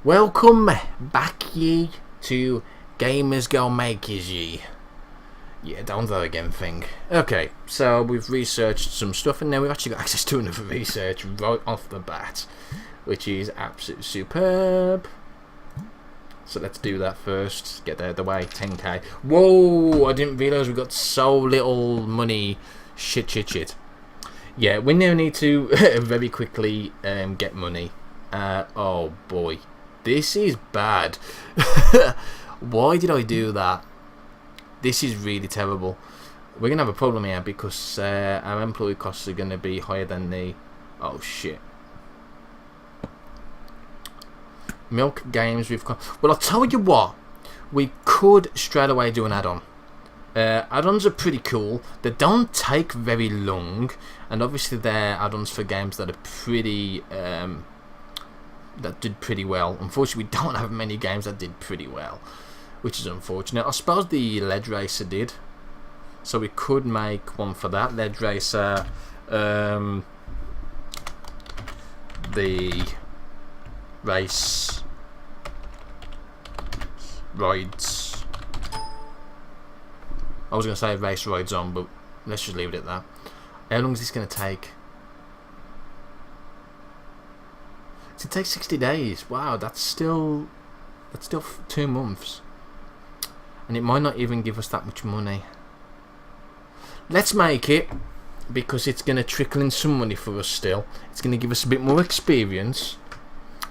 Welcome back ye to GamersGoMakers ye. Yeah, don't that again thing. Okay, so we've researched some stuff and now we've actually got access to another research right off the bat, which is absolutely superb. So let's do that first. Get out of the way. 10k. Whoa! I didn't realise we got so little money. Shit. Yeah, we now need to very quickly get money. Oh boy. This is bad. Why did I do that? This is really terrible. We're going to have a problem here because our employee costs are going to be higher than the... Oh shit. Milk games we've got. Well, I'll tell you what. We could straight away do an add-on. Add-ons are pretty cool. They don't take very long. And obviously they're add-ons for games that are pretty... that did pretty well. Unfortunately, we don't have many games that did pretty well, which is unfortunate. I suppose the Lead Racer did, so we could make one for that. Lead Racer, the race rides. I was going to say race rides on, but let's just leave it at that. How long is this going to take? It takes 60 days. Wow, that's still 2 months, and it might not even give us that much money. Let's make it, because it's going to trickle in some money for us still. It's going to give us a bit more experience,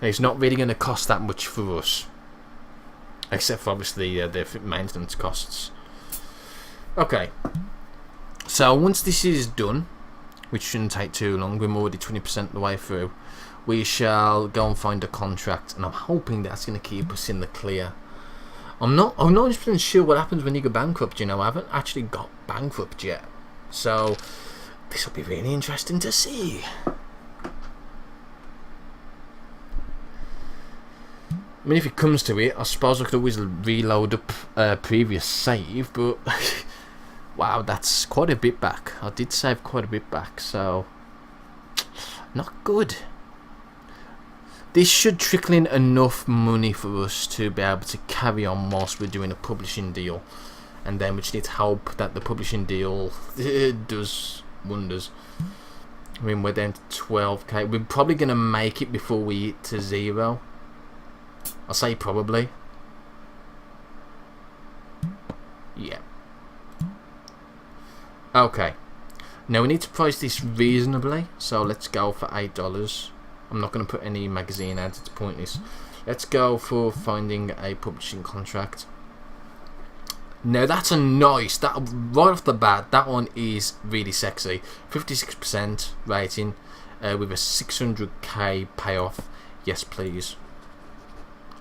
and it's not really going to cost that much for us, except for obviously the maintenance costs. Okay, so once this is done, which shouldn't take too long, we're already 20% of the way through, we shall go and find a contract, and I'm hoping that's going to keep us in the clear. I'm not 100% sure what happens when you go bankrupt. You know, I haven't actually got bankrupt yet, so this will be really interesting to see. I mean, if it comes to it, I suppose I could always reload up a previous save, but wow, that's quite a bit back. I did save quite a bit back, so not good. This should trickle in enough money for us to be able to carry on whilst we're doing a publishing deal, and then we just need to hope that the publishing deal does wonders. I mean, we're down to 12k. We're probably going to make it before we hit to 0. I'll say probably. Yeah. Okay. Now we need to price this reasonably, so let's go for $8. I'm not going to put any magazine ads, it's pointless. Let's go for finding a publishing contract. Now that's a nice, that right off the bat, that one is really sexy. 56% rating with a 600k payoff. Yes please.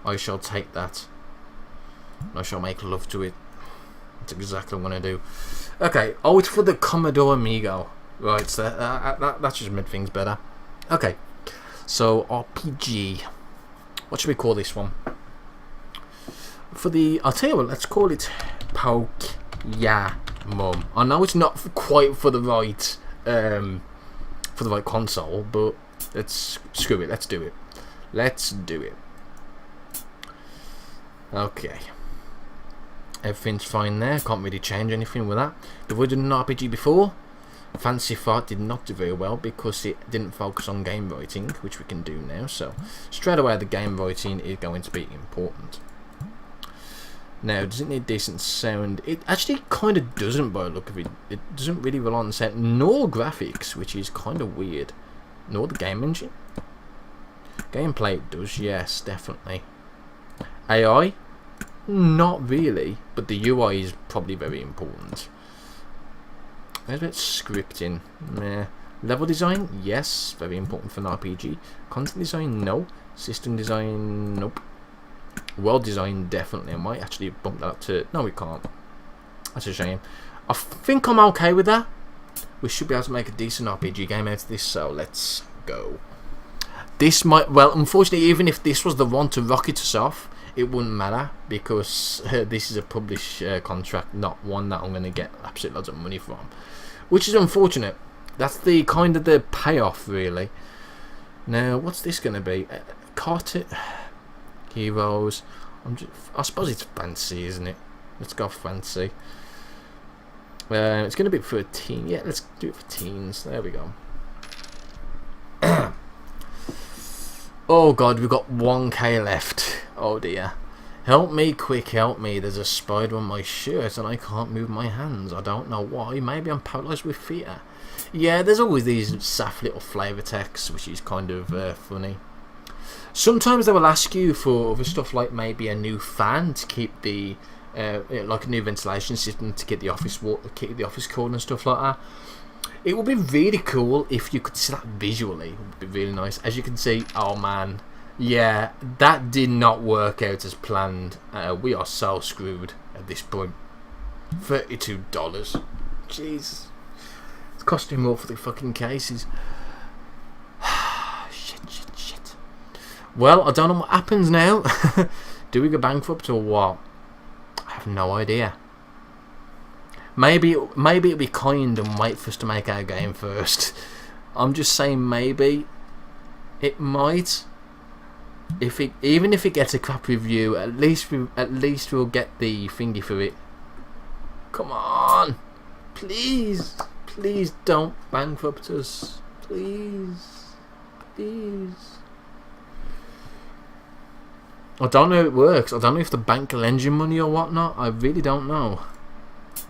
I shall take that. I shall make love to it. That's exactly what I want to do. Okay, oh, it's for the Commodore Amigo. Right, so that just made things better. Okay. So RPG, what should we call this one? For the, I'll tell you what, let's call it Poke Ya Mum. I know it's not quite for the right console, but let's screw it. Let's do it. Let's do it. Okay. Everything's fine there. Can't really change anything with that. Have we done an RPG before? Fancy Fart did not do very well because it didn't focus on game writing, which we can do now. So straight away the game writing is going to be important. Now, does it need decent sound? It actually kind of doesn't by the look of it. It doesn't really rely on the sound nor graphics, which is kind of weird. Nor the game engine. Gameplay it does, yes, definitely. AI? Not really, but the UI is probably very important. Where's it? Scripting? Meh. Level design? Yes, very important for an RPG. Content design? No. System design? Nope. World design? Definitely. I might actually bump that up to... No, we can't. That's a shame. I think I'm okay with that. We should be able to make a decent RPG game out of this, so let's go. This might... Well, unfortunately, even if this was the one to rocket us off, it wouldn't matter, because this is a published contract, not one that I'm going to get absolute loads of money from, which is unfortunate. That's the kind of the payoff, really. Now, what's this going to be? Heroes. I suppose it's fancy, isn't it? Let's go fancy. It's going to be for a teen. Yeah, let's do it for teens. There we go. Oh god, we've got 1k left. Oh dear. Help me, quick, help me. There's a spider on my shirt and I can't move my hands. I don't know why. Maybe I'm paralysed with fear. Yeah, there's always these saff little flavour texts, which is kind of funny. Sometimes they will ask you for other stuff, like maybe a new fan to keep the like a new ventilation system to keep the office cool and stuff like that. It would be really cool if you could see that visually. It would be really nice. As you can see, oh man, yeah, that did not work out as planned. We are so screwed at this point. $32. Jeez, it's costing more for the fucking cases. Shit. Well, I don't know what happens now. Do we go bankrupt or what? I have no idea. Maybe it'll be kind and wait for us to make our game first. I'm just saying maybe it might. Even if it gets a crap review, at least we'll get the thingy for it. Come on, please don't bankrupt us, please. I don't know how it works. I don't know if the bank will lend you money or whatnot. I really don't know.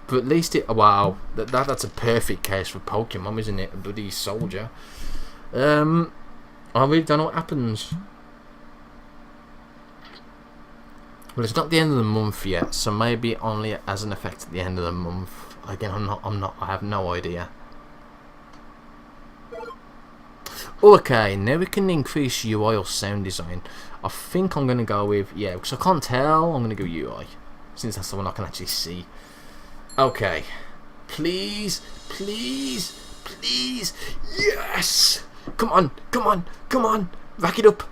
But at least wow, that's a perfect case for Pokemon, isn't it? A bloody soldier. I really don't know what happens. Well, it's not the end of the month yet, so maybe it only has an effect at the end of the month. Again, I have no idea. Okay, now we can increase UI or sound design. I think I'm gonna go with, yeah, because I can't tell. I'm gonna go UI, since that's the one I can actually see. Okay, please, yes! Come on, rack it up.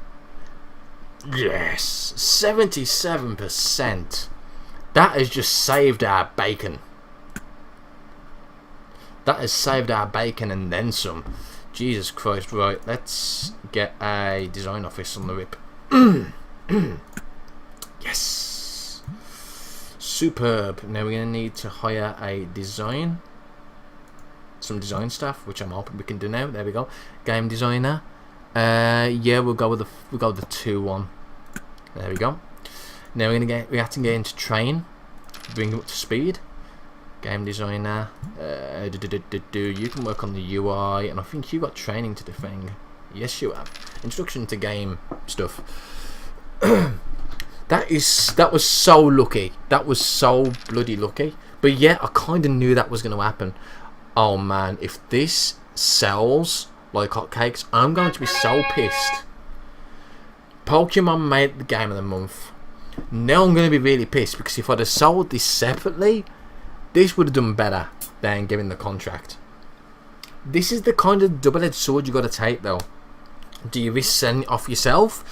Yes, 77%. That has just saved our bacon. That has saved our bacon and then some. Jesus Christ, right, let's get a design office on the rip. Yes. Superb. Now we're going to need to hire some design staff, which I'm hoping we can do now. There we go. Game designer. Yeah, we'll go with the 2-1. There we go. Now we have to get into train, bring him up to speed. Game designer. You can work on the UI, and I think you got training to defend. Yes, you have. Introduction to game stuff. That was so lucky. That was so bloody lucky. But yeah, I kind of knew that was going to happen. Oh man, if this sells like hotcakes, I'm going to be so pissed. Pokemon made the game of the month. Now I'm going to be really pissed, because if I'd have sold this separately, this would have done better than giving the contract. This is the kind of double-edged sword you got to take, though. Do you risk selling it off yourself?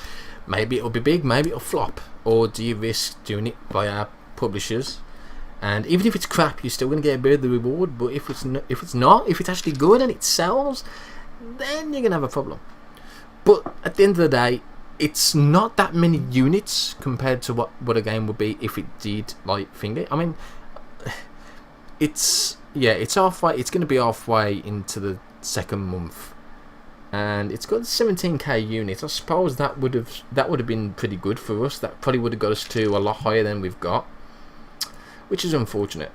Maybe it'll be big, maybe it'll flop. Or do you risk doing it via publishers? And even if it's crap, you're still going to get a bit of the reward. But if it's if it's actually good and it sells, then you're going to have a problem. But at the end of the day, it's not that many units compared to what a game would be if it did like finger. I mean, it's halfway. It's going to be halfway into the second month, and it's got 17k units. I suppose that would have been pretty good for us. That probably would have got us to a lot higher than we've got, which is unfortunate,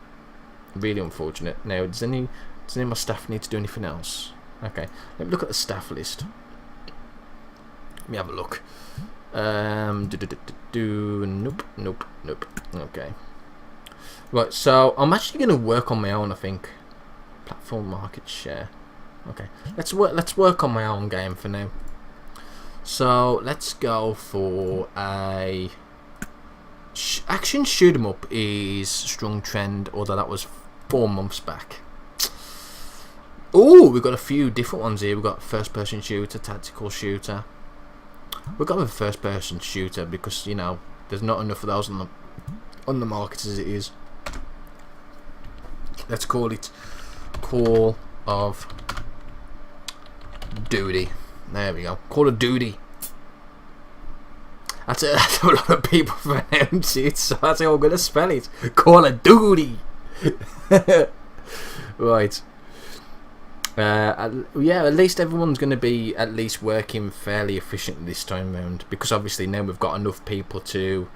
really unfortunate. Now, does any of my staff need to do anything else? Okay, let me look at the staff list. Let me have a look. Nope. Okay. Right, so I'm actually going to work on my own, I think. Platform market share. Okay, let's work on my own game for now. So let's go for a action shoot 'em up is strong trend, although that was 4 months back. Oh, we've got a few different ones here. We've got first person shooter, tactical shooter. We've got a first person shooter because, you know, there's not enough of those on the market as it is. Let's call it Call of Duty. There we go. Call of Duty. That's a lot of people pronounce it, so that's how I'm going to spell it. Call of Duty. Right. Yeah, at least everyone's going to be at least working fairly efficiently this time round, because obviously now we've got enough people to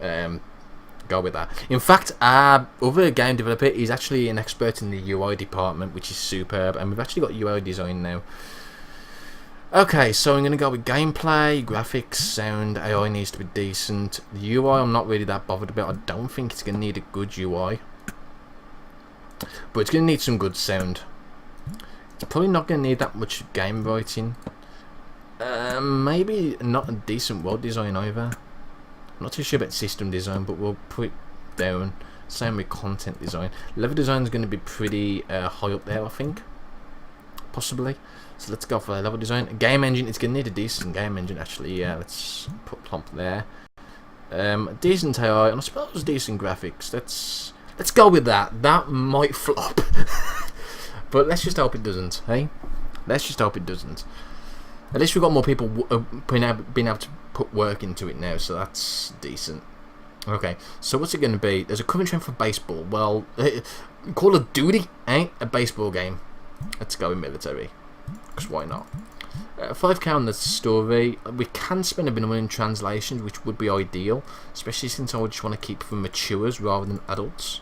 go with that. In fact, our other game developer is actually an expert in the UI department, which is superb, and we've actually got UI design now. Okay, so I'm going to go with gameplay, graphics, sound. AI needs to be decent. The UI I'm not really that bothered about. I don't think it's going to need a good UI, but it's going to need some good sound. It's probably not going to need that much game writing. Maybe not a decent world design either. I'm not too sure about system design, but we'll put it down. Same with content design. Level design is going to be pretty high up there, I think. Possibly. So let's go for level design. Game engine, it's going to need a decent game engine actually. Yeah, let's put plump there. Decent AI, and I suppose decent graphics. Let's go with that. That might flop. But let's just hope it doesn't, hey? Let's just hope it doesn't. At least we've got more people being able to put work into it now, so that's decent. Okay, so what's it going to be? There's a current trend for baseball. Well, Call of Duty ain't a baseball game. Let's go with military, because why not? 5k on the story. We can spend a bit of money in translations, which would be ideal, especially since I would just want to keep it for matures rather than adults.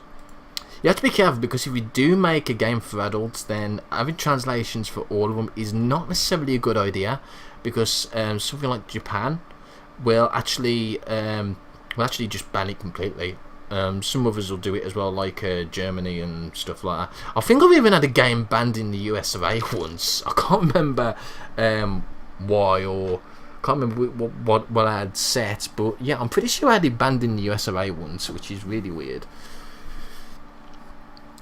You have to be careful, because if you do make a game for adults, then having translations for all of them is not necessarily a good idea, because something like Japan will actually just ban it completely. Some others will do it as well, like Germany and stuff like that. I think I've even had a game banned in the US of A once. I can't remember why, or can't remember what I had set, but yeah, I'm pretty sure I had it banned in the US of A once, which is really weird.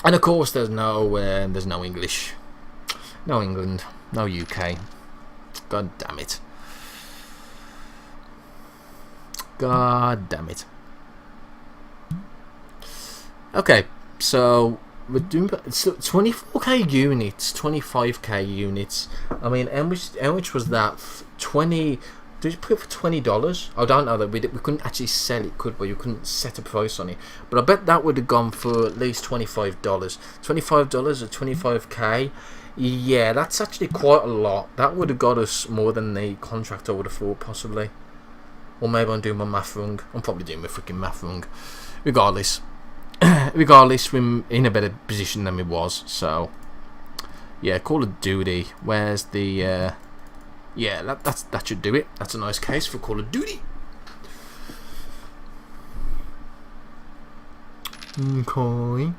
And of course, there's no English, no England, no UK. God damn it! God damn it! Okay, so we're doing 24k units, 25k units. I mean, how much was that? 20. Did you put it for $20? I don't know that we couldn't actually sell it, could we? You couldn't set a price on it, but I bet that would have gone for at least $25. $25 or 25k. Yeah, that's actually quite a lot. That would have got us more than the contract I would have thought, possibly. Or maybe I'm doing my math wrong. I'm probably doing my freaking math wrong. Regardless, we're in a better position than we was. So yeah, Call of Duty. Where's the yeah, that should do it. That's a nice case for Call of Duty. Okay.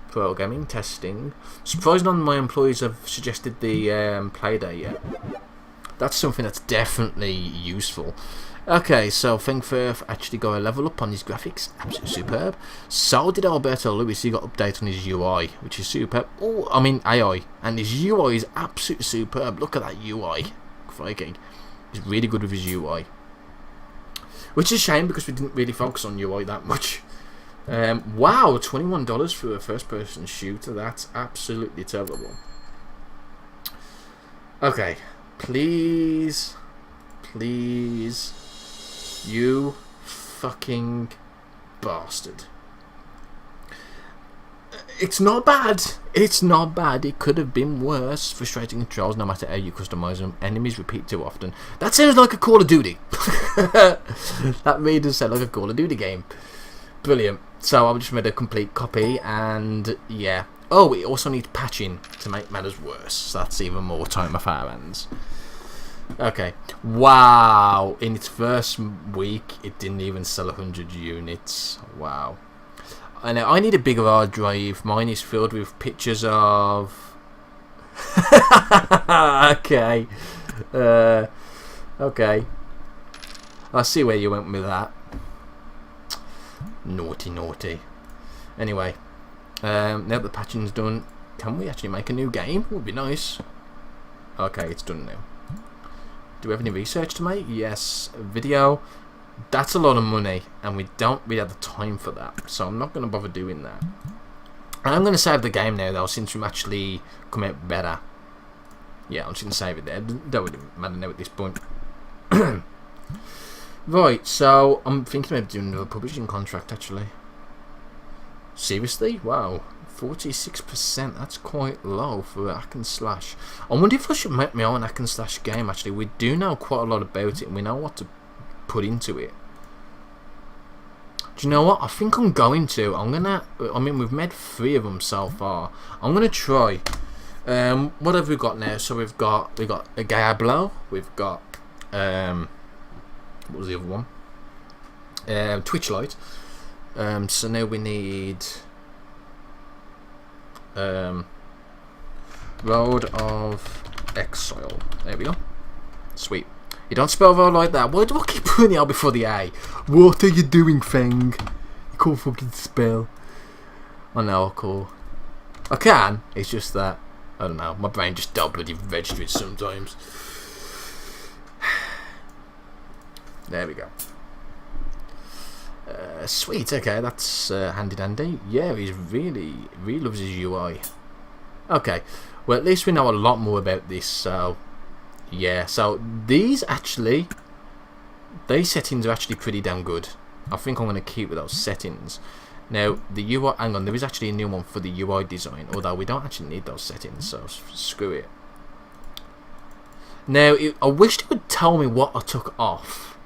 Programming, testing. Surprised none of my employees have suggested the Playdate yet. That's something that's definitely useful. Okay, so ThinkFirth actually got a level up on his graphics. Absolutely superb. So did Alberto Lewis. He got an update on his UI, which is superb. Oh, I mean AI. And his UI is absolutely superb. Look at that UI. Crikey. He's really good with his UI. Which is a shame, because we didn't really focus on UI that much. Wow, $21 for a first-person shooter. That's absolutely terrible. Okay. Please. You fucking bastard. It's not bad. It's not bad. It could have been worse. Frustrating controls, no matter how you customize them. Enemies repeat too often. That sounds like a Call of Duty. That really does sound like a Call of Duty game. Brilliant. So I've just made a complete copy, and yeah. Oh, it also needs patching to make matters worse. So that's even more time off our hands. Okay. Wow. In its first week, it didn't even sell 100 units. Wow. And I need a bigger hard drive. Mine is filled with pictures of... okay. Okay. I see where you went with that. Naughty. Anyway. Now that the patching's done, can we actually make a new game? Would be nice. Okay, it's done now. Do we have any research to make? Yes. Video. That's a lot of money, and we don't really have the time for that, so I'm not going to bother doing that. And I'm going to save the game now, though, since we've actually come out better. Yeah, I'm just going to save it there. Don't really matter now at this point. Right, so I'm thinking of doing another publishing contract actually. Seriously? Wow. 46%, that's quite low for a hack and slash. I wonder if I should make my own hack and slash game actually. We do know quite a lot about it and we know what to put into it. Do you know what? I think I'm going to. I mean, we've made 3 of them so far. I'm gonna try. What have we got now? So we've got a Diablo. We've got what was the other one? Twitchlight. So now we need Road of Exile. There we go. Sweet. You don't spell road like that. Why do I keep putting it out before the A? What are you doing, Fang? You can't fucking spell. I know, cool. I can. It's just that I don't know. My brain just don't bloody register it sometimes. There we go. Sweet. Okay, that's handy dandy. Yeah, he's really loves his UI. Okay. Well, at least we know a lot more about this. So. Yeah, so these settings are actually pretty damn good. I think I'm going to keep with those settings. Now, the UI, hang on, there is actually a new one for the UI design, although we don't actually need those settings, so screw it. Now, I wish they would tell me what I took off.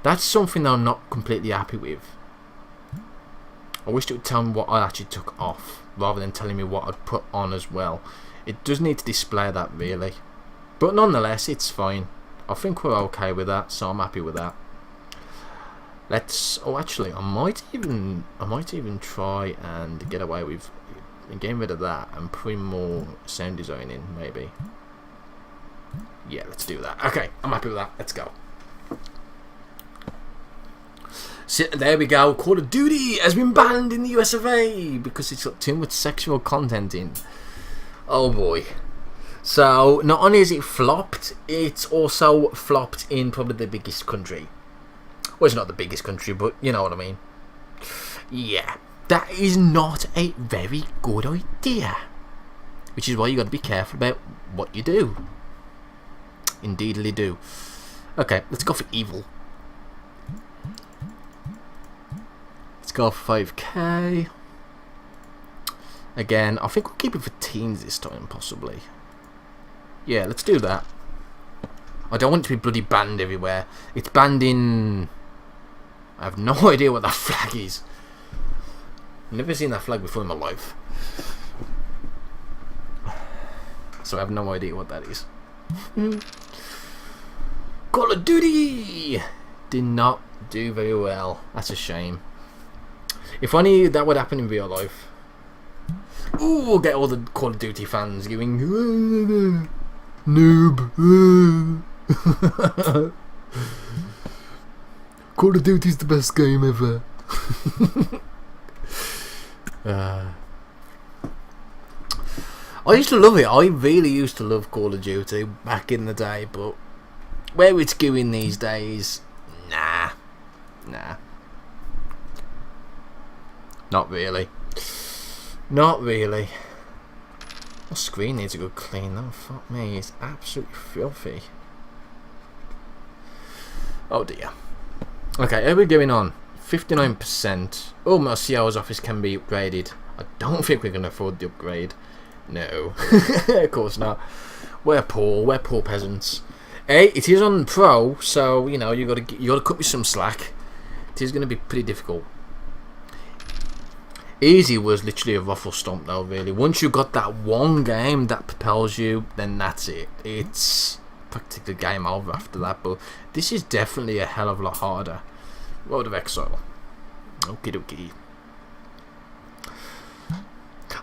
That's something that I'm not completely happy with. I wish they would tell me what I actually took off, rather than telling me what I'd put on as well. It does need to display that really, but nonetheless it's fine. I think we're okay with that, so I'm happy with that. Let's. Oh, actually, I might even try and get away with getting rid of that and putting more sound design in, maybe. Yeah, let's do that. Okay, I'm happy with that. Let's go. So, there we go. Call of Duty has been banned in the US of A because it's got too much sexual content in. Oh boy. So, not only is it flopped, it's also flopped in probably the biggest country. Well, it's not the biggest country, but you know what I mean. Yeah. That is not a very good idea. Which is why you got to be careful about what you do. Indeedly do. Okay, let's go for evil. Let's go for 5k. Again, I think we'll keep it for teens this time, possibly. Yeah, let's do that. I don't want it to be bloody banned everywhere. It's banned in... I have no idea what that flag is. I've never seen that flag before in my life. So I have no idea what that is. Call of Duty! Did not do very well. That's a shame. If only that would happen in real life. Ooh, we'll get all the Call of Duty fans going noob. Call of Duty's the best game ever. I used to love it. I really used to love Call of Duty back in the day, but where it's going these days, nah. Not really. Not really. My screen needs a good clean though. Fuck me, it's absolutely filthy. Oh dear. Okay, how are we going on? 59%. Oh, my CEO's office can be upgraded. I don't think we're going to afford the upgrade. No. Of course not. We're poor peasants. Hey, it is on Pro, so you know you gotta cut me some slack. It is going to be pretty difficult. Easy was literally a ruffle stomp though, really. Once you got that one game that propels you, then that's it. It's practically game over after that, but this is definitely a hell of a lot harder. Road of Exile. Okie dokie.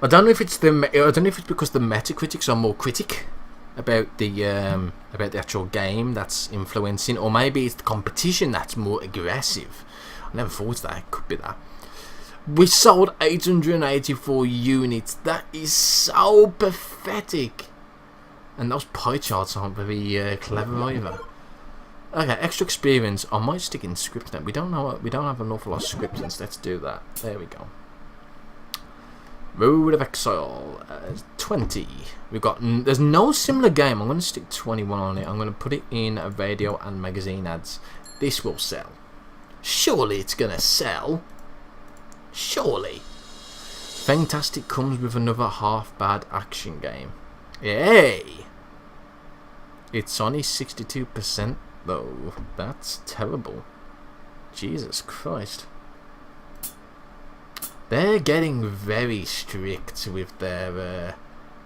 I don't know if it's because the Metacritics are more critic about the actual game that's influencing, or maybe it's the competition that's more aggressive. I never thought that. It could be that. We sold 884 units. That is so pathetic. And those pie charts aren't very clever either. Okay, extra experience. I might stick in script now. We don't have an awful lot of scripts. Let's do that. There we go. Road of Exile, 20. We've got, there's no similar game. I'm going to stick 21 on it. I'm going to put it in a radio and magazine ads. This will sell. Surely it's going to sell. Surely. Fantastic comes with another half-bad action game. Yay! It's only 62% though. That's terrible. Jesus Christ. They're getting very strict with their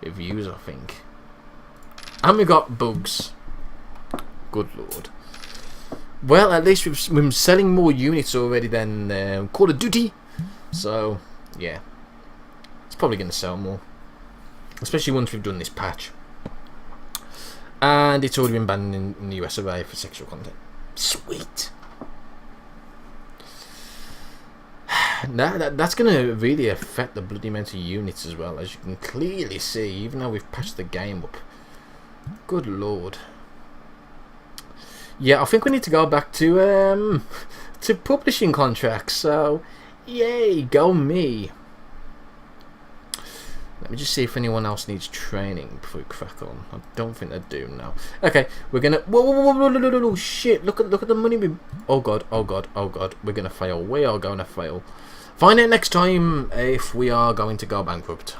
reviews, I think. And we got bugs. Good lord. Well, at least we're selling more units already than Call of Duty. So, yeah. It's probably going to sell more. Especially once we've done this patch. And it's already been banned in the US of A for sexual content. Sweet. That's going to really affect the bloody amount of units as well, as you can clearly see, even though we've patched the game up. Good lord. Yeah, I think we need to go back to publishing contracts, so yay, go me. Let me just see if anyone else needs training before we crack on. I don't think they do now. Okay, we're gonna. Whoa, shit! Look at the money we. Oh god! We're gonna fail. We are gonna fail. Find out next time if we are going to go bankrupt.